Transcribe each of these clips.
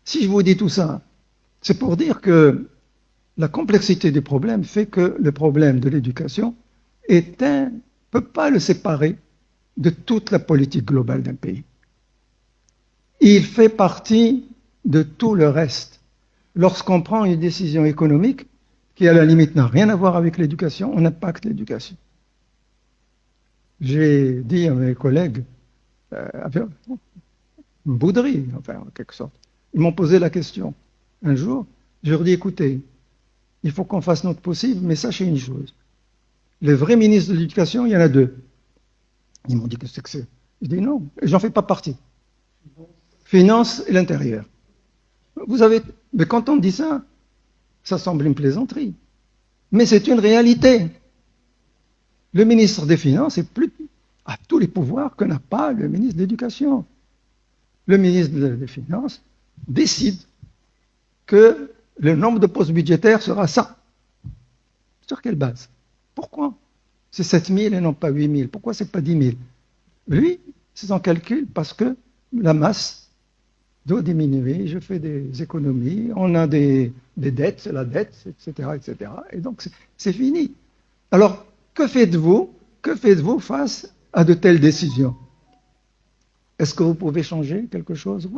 Si je vous dis tout ça, c'est pour dire que la complexité des problèmes fait que le problème de l'éducation ne peut pas le séparer de toute la politique globale d'un pays. Il fait partie de tout le reste. Lorsqu'on prend une décision économique qui, à la limite, n'a rien à voir avec l'éducation, on impacte l'éducation. J'ai dit à mes collègues, une bouderie, enfin, en quelque sorte. Ils m'ont posé la question. Un jour, je leur ai dit, écoutez, il faut qu'on fasse notre possible, mais sachez une chose. Les vrais ministres de l'éducation, il y en a deux. Ils m'ont dit, qu'est-ce que c'est? Je dis non, j'en fais pas partie. Finance et l'intérieur. Mais quand on dit ça, ça semble une plaisanterie. Mais c'est une réalité. Le ministre des Finances a tous les pouvoirs que n'a pas le ministre de l'Éducation. Le ministre des Finances décide que le nombre de postes budgétaires sera ça. Sur quelle base? Pourquoi? C'est 7 000 et non pas 8 000. Pourquoi c'est pas 10 000? Lui, c'est son calcul parce que la masse doit diminuer, je fais des économies, on a des dettes, c'est la dette, etc., etc. Et donc, c'est fini. Alors, que faites-vous face à de telles décisions? Est-ce que vous pouvez changer quelque chose?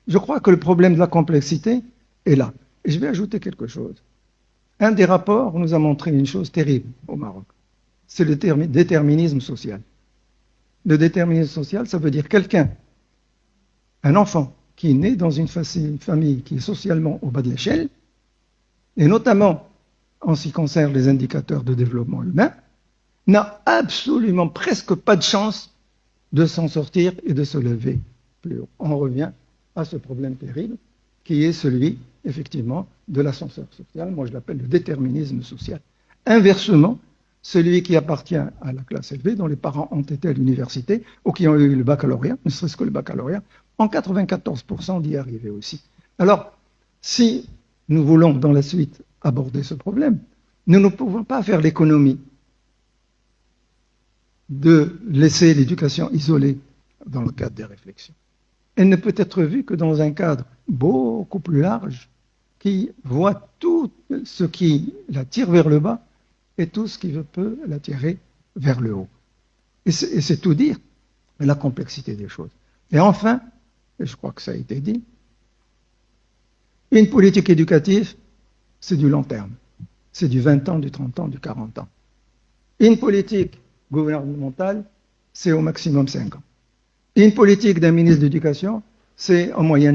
Je crois que le problème de la complexité est là. Et je vais ajouter quelque chose. Un des rapports nous a montré une chose terrible au Maroc. C'est le déterminisme social. Le déterminisme social, ça veut dire un enfant qui est né dans une famille qui est socialement au bas de l'échelle, et notamment en ce qui concerne les indicateurs de développement humain, n'a absolument presque pas de chance de s'en sortir et de se lever plus haut. On revient à ce problème terrible qui est celui, effectivement, de l'ascenseur social. Moi, je l'appelle le déterminisme social. Inversement, celui qui appartient à la classe élevée, dont les parents ont été à l'université ou qui ont eu le baccalauréat, ne serait-ce que le baccalauréat, en 94% d'y arriver aussi. Alors, si nous voulons dans la suite aborder ce problème, nous ne pouvons pas faire l'économie de laisser l'éducation isolée dans le cadre des réflexions. Elle ne peut être vue que dans un cadre beaucoup plus large qui voit tout ce qui la tire vers le bas et tout ce qui peut la tirer vers le haut. Et c'est tout dire, la complexité des choses. Et enfin, et je crois que ça a été dit, une politique éducative, c'est du long terme. C'est du 20 ans, du 30 ans, du 40 ans. Une politique gouvernementale, c'est au maximum 5 ans. Une politique d'un ministre d'éducation, c'est en moyenne